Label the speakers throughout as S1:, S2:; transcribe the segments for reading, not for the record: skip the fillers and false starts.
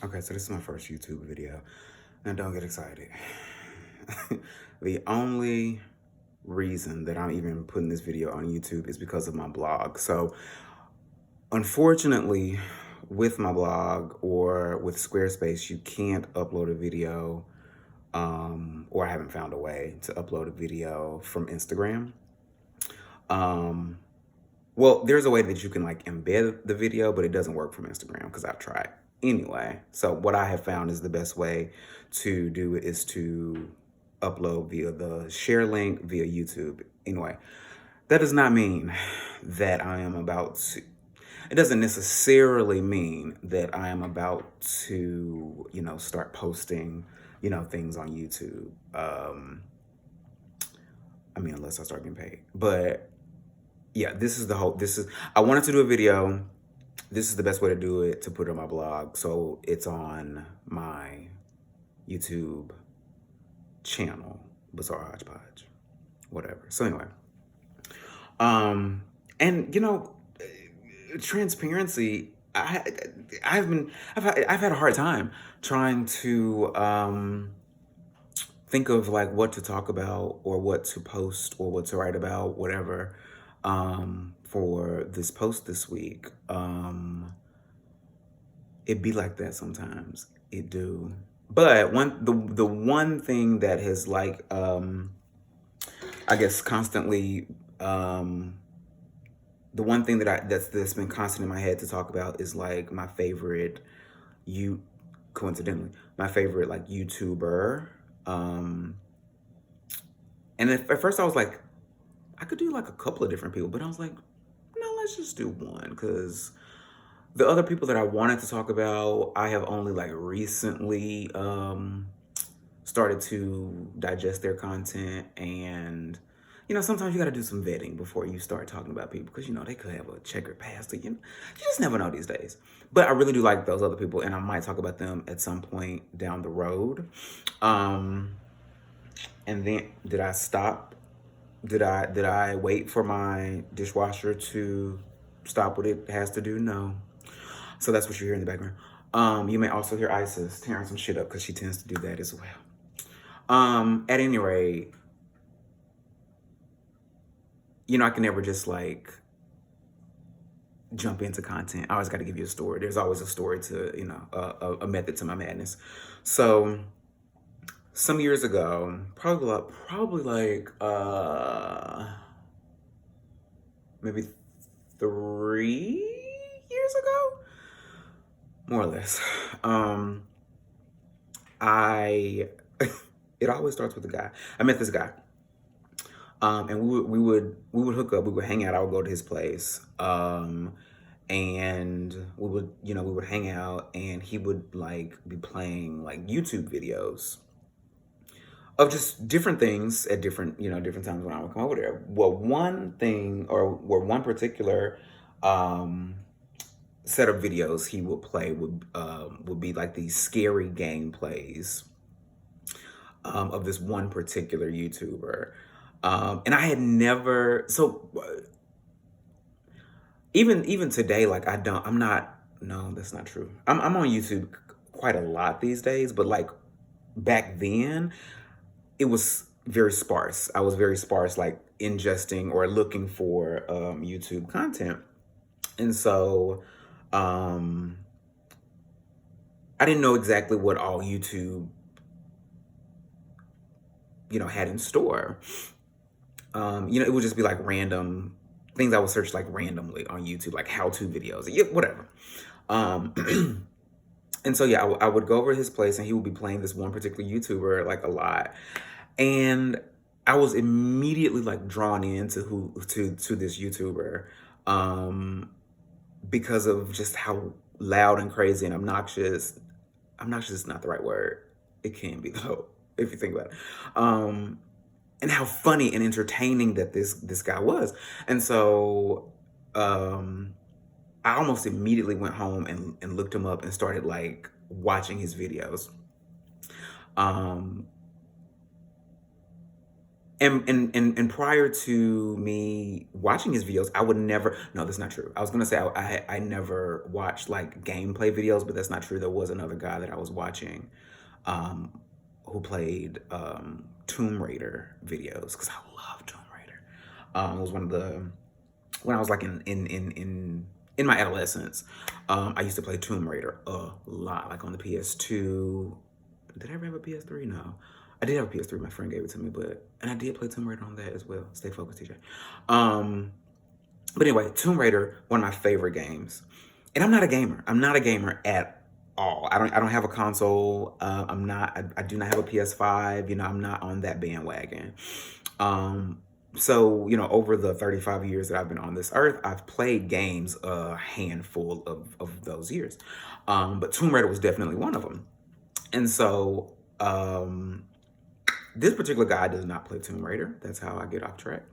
S1: Okay, so this is my first YouTube video. Now don't get excited. The only reason that I'm even putting this video on YouTube is because of my blog. So unfortunately, with my blog or with Squarespace, you can't upload a video, or I haven't found a way to upload a video from Instagram. Um, Well, there's a way that you can like embed the video, but it doesn't work from Instagram because I've tried. Anyway, so what I have found is the best way to do it is to upload via the share link via YouTube. Anyway, that does not mean that I am about to, it doesn't necessarily mean that I am about to, start posting, things on YouTube. Unless I start getting paid. But yeah, I wanted to do a video. This is the best way to do it, to put it on my blog. So it's on my YouTube channel, Bizarre Hodgepodge, whatever. So anyway, um, and transparency. I've had a hard time trying to think of like what to talk about or what to post or what to write about, whatever, for this post this week. It be like that sometimes. It do. But the one thing that has like I guess constantly the one thing that's been constant in my head to talk about is like my favorite you coincidentally my favorite like YouTuber. Um and at first I was like, I could do like a couple of different people, but I was like, no, let's just do one because the other people that I wanted to talk about, I have only like recently started to digest their content. And sometimes you got to do some vetting before you start talking about people because they could have a checkered past. You just never know these days. But I really do like those other people, and I might talk about them at some point down the road. And then did I stop? Did I wait for my dishwasher to stop what it has to do? No. So that's what you hear in the background. You may also hear Isis tearing some shit up because she tends to do that as well. At any rate, I can never just like jump into content. I always got to give you a story. There's always a story to, a method to my madness. So some years ago, probably like maybe 3 years ago, more or less. I it always starts with a guy. I met this guy. And we would hook up, we would hang out, I would go to his place. And we would hang out and he would like be playing like YouTube videos of just different things at different times when I would come over there. Well, one thing or one particular set of videos he would play would be like these scary gameplays of this one particular YouTuber. And I had never even today, like I'm not no, that's not true. I'm on YouTube quite a lot these days, but like back then it was very sparse. I was very sparse, like ingesting or looking for YouTube content. And so um I didn't know exactly what all YouTube, had in store. It would just be like random things I would search like randomly on YouTube, like how-to videos, yeah, whatever. Um, and so yeah, I would go over to his place and he would be playing this one particular YouTuber like a lot, and I was immediately like drawn into to this YouTuber, um, because of just how loud and crazy and obnoxious. Obnoxious is not the right word. It can be though, if you think about it. And how funny and entertaining that this guy was. And so I almost immediately went home and looked him up and started like watching his videos. Um And prior to me watching his videos, I would never. No, that's not true. I was gonna say I never watched like gameplay videos, but that's not true. There was another guy that I was watching, um, who played Tomb Raider videos because I love Tomb Raider. It was one of the when I was like in my adolescence. I used to play Tomb Raider a lot, like on the PS2. Did I ever have a PS3? No. I did have a PS3. My friend gave it to me, and I did play Tomb Raider on that as well. Stay focused, TJ. Um, but anyway, Tomb Raider, one of my favorite games. And I'm not a gamer. I'm not a gamer at all. I don't have a console. I'm not. I do not have a PS5. You know, I'm not on that bandwagon. Um, so over the 35 years that I've been on this earth, I've played games a handful of those years. But Tomb Raider was definitely one of them. And so this particular guy does not play Tomb Raider. That's how I get off track.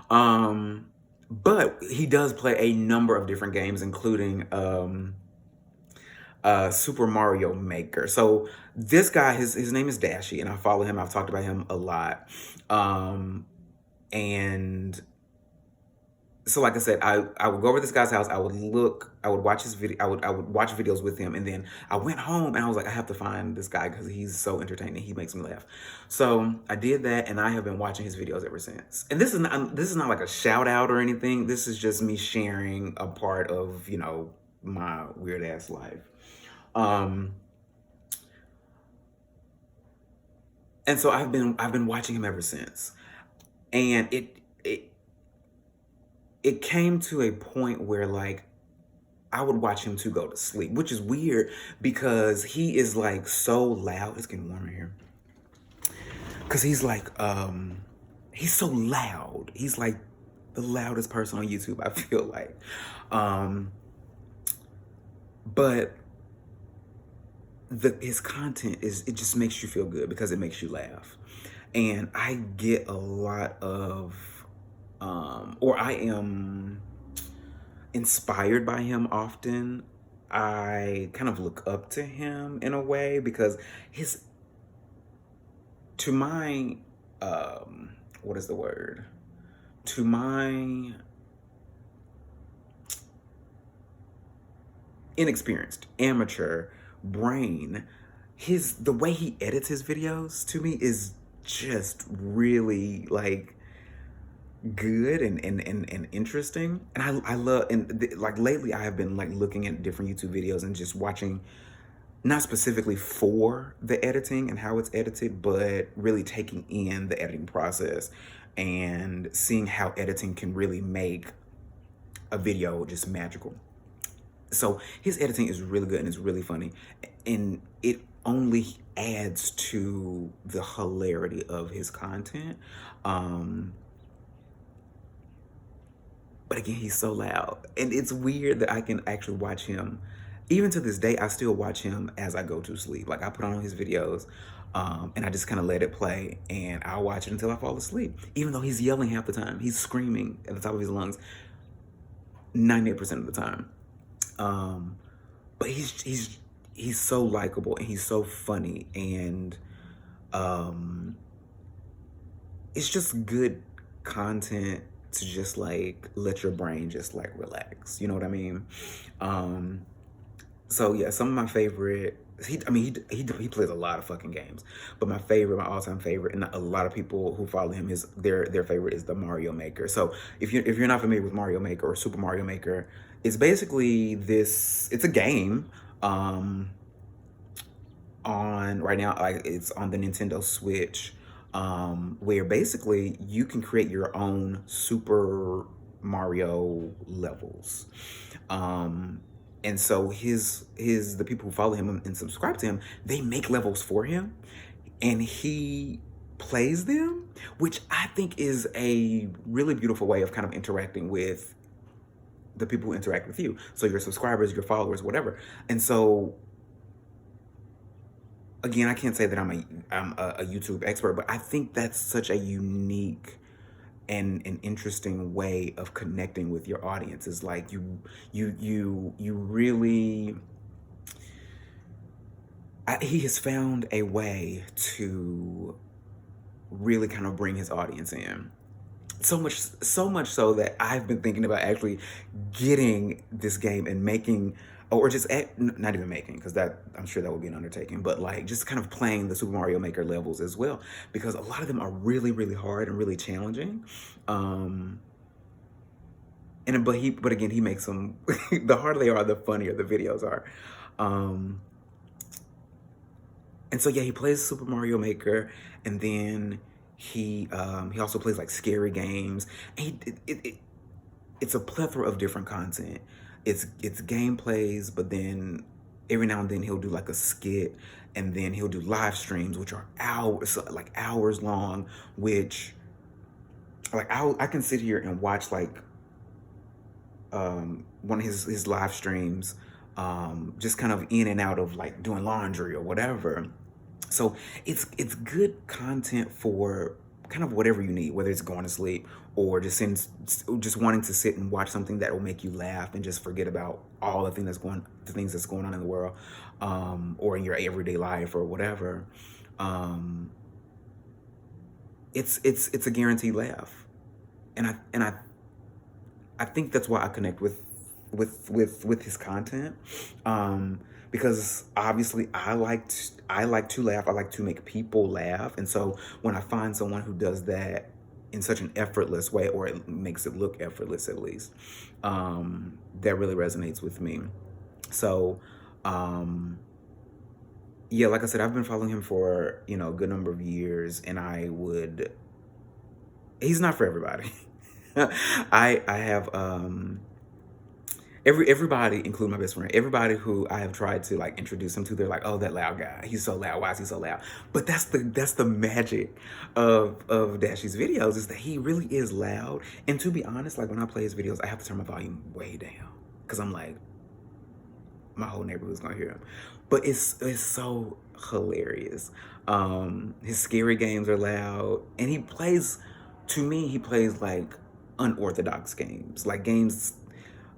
S1: But he does play a number of different games, including Super Mario Maker. So this guy, his name is Dashy, and I follow him. I've talked about him a lot. And so like I said, I would go over to this guy's house. I would watch his video. I would watch videos with him, and then I went home and I was like, I have to find this guy because he's so entertaining. He makes me laugh. So I did that, and I have been watching his videos ever since. And this is not like a shout out or anything. This is just me sharing a part of my weird ass life. And so I've been watching him ever since, and it came to a point where like I would watch him to go to sleep, which is weird because he is like so loud. It's getting warmer here. Cause he's like he's so loud. He's like the loudest person on YouTube, I feel like. But his content it just makes you feel good because it makes you laugh. And I get a lot of or I am inspired by him often. I kind of look up to him in a way because to my what is the word? To my inexperienced, amateur brain, the way he edits his videos to me is just really like good and interesting. And I love, like lately I have been like looking at different YouTube videos and just watching, not specifically for the editing and how it's edited, but really taking in the editing process and seeing how editing can really make a video just magical. So his editing is really good and it's really funny, and it only adds to the hilarity of his content. But again, he's so loud, and it's weird that I can actually watch him. Even to this day, I still watch him as I go to sleep. Like I put on his videos, and I just kind of let it play, and I'll watch it until I fall asleep. Even though he's yelling half the time, he's screaming at the top of his lungs 98% of the time. But he's so likable and he's so funny, and it's just good content to just like let your brain just like relax. You know what I mean? So yeah, some of my favorite. He plays a lot of fucking games, but my all-time favorite, and a lot of people who follow him, their favorite is the Mario Maker. So if you're not familiar with Mario Maker or Super Mario Maker, it's basically it's a game on right now, like it's on the Nintendo Switch, where basically you can create your own Super Mario levels. And so the people who follow him and subscribe to him, they make levels for him, and he plays them, which I think is a really beautiful way of kind of interacting with the people who interact with you. So your subscribers, your followers, whatever. And so again, I can't say that I'm a YouTube expert, but I think that's such a unique and an interesting way of connecting with your audience. Is like you really, he has found a way to really kind of bring his audience in. So much so that I've been thinking about actually getting this game and making, or just not even making, because that, I'm sure that would be an undertaking, but like just kind of playing the Super Mario Maker levels as well, because a lot of them are really, really hard and really challenging. But again, he makes them, the harder they are, the funnier the videos are. And so yeah, he plays Super Mario Maker, and then he also plays like scary games. And it's a plethora of different content. It's gameplays, but then every now and then he'll do like a skit, and then he'll do live streams, which are hours long. Which, like, I can sit here and watch like one of his live streams, just kind of in and out of like doing laundry or whatever. So it's good content for kind of whatever you need, whether it's going to sleep or just wanting to sit and watch something that will make you laugh and just forget about all the things that's going on in the world, or in your everyday life or whatever. Um, it's a guaranteed laugh, and I think that's why I connect with his content, because obviously I like to laugh. I like to make people laugh, and so when I find someone who does that in such an effortless way, or it makes it look effortless at least, that really resonates with me. So, um, yeah, like I said, I've been following him for a good number of years, and he's not for everybody. I have everybody, including my best friend, everybody who I have tried to like introduce him to, they're like, "Oh, that loud guy. He's so loud. Why is he so loud?" But that's the magic of Dashy's videos, is that he really is loud. And to be honest, like when I play his videos, I have to turn my volume way down because I'm like, my whole neighborhood's gonna hear him. But it's so hilarious. His scary games are loud, and he plays like unorthodox games, like games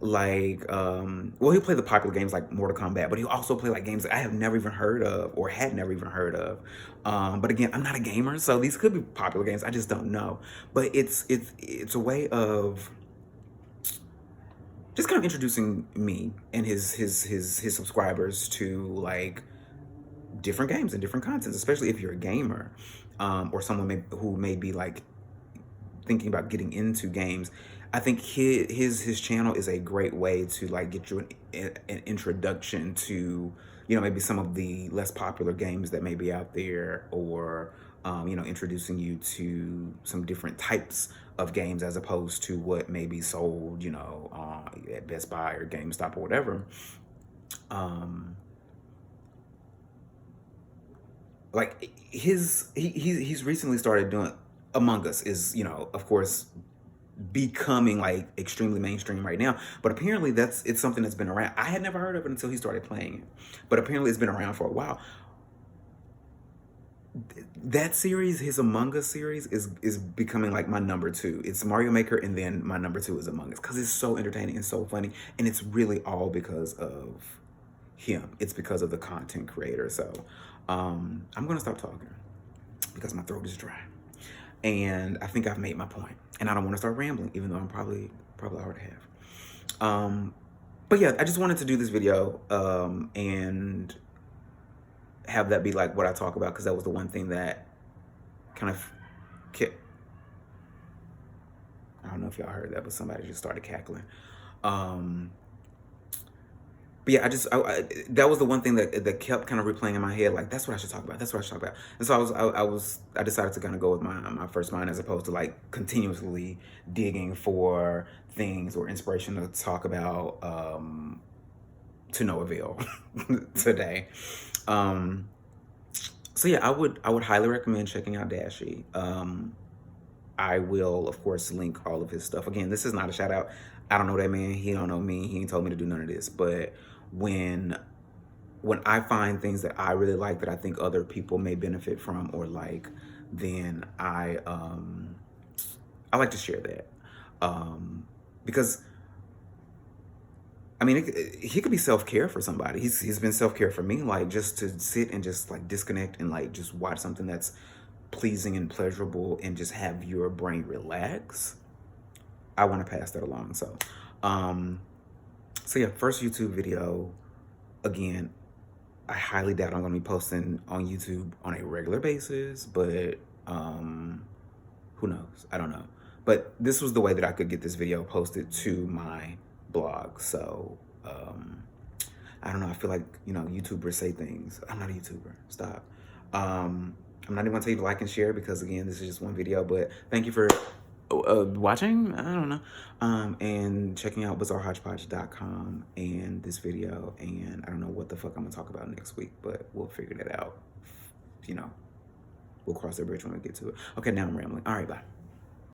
S1: like well, he'll play the popular games like Mortal Kombat, but he'll also play like games that I have never even heard of or had never even heard of. But again, I'm not a gamer, so these could be popular games. I just don't know. But it's a way of just kind of introducing me and his subscribers to like different games and different contents, especially if you're a gamer, or someone who may be like thinking about getting into games. I think his channel is a great way to like get you an introduction to maybe some of the less popular games that may be out there, or introducing you to some different types of games as opposed to what may be sold at Best Buy or GameStop or whatever. Like he's recently started doing Among Us, is of course becoming like extremely mainstream right now, but apparently it's something that's been around. I had never heard of it until he started playing it, but apparently it's been around for a while. That series, his Among Us series, is becoming like my number two. It's Mario Maker, and then my number two is Among Us, because it's so entertaining and so funny, and it's really all because of him. It's because of the content creator. So I'm gonna stop talking because my throat is dry, and I think I've made my point, and I don't want to start rambling, even though I'm probably already have. But yeah, I just wanted to do this video, and have that be like what I talk about, because that was the one thing that kind of kept. I don't know if y'all heard that, but somebody just started cackling. But yeah, that was the one thing that kept kind of replaying in my head. Like, that's what I should talk about. That's what I should talk about. And so I decided to kind of go with my first mind, as opposed to like continuously digging for things or inspiration to talk about, to no avail today. So yeah, I would highly recommend checking out Dashy. I will, of course, link all of his stuff. Again, this is not a shout out. I don't know that man. He don't know me. He ain't told me to do none of this. But when I find things that I really like, that I think other people may benefit from or like, then I like to share that, because I mean, he could be self-care for somebody. He's been self-care for me, like just to sit and just like disconnect and like just watch something that's pleasing and pleasurable and just have your brain relax, I want to pass that along. So yeah, first YouTube video. Again, I highly doubt I'm going to be posting on YouTube on a regular basis, but who knows? I don't know. But this was the way that I could get this video posted to my blog. So I don't know. I feel like, YouTubers say things. I'm not a YouTuber. Stop. I'm not even going to tell you to like and share because, again, this is just one video. But thank you for watching. I don't know. And checking out bizarrehodgepodge.com and this video. And I don't know what the fuck I'm going to talk about next week, but we'll figure that out. We'll cross that bridge when we get to it. Okay, now I'm rambling. All right, bye.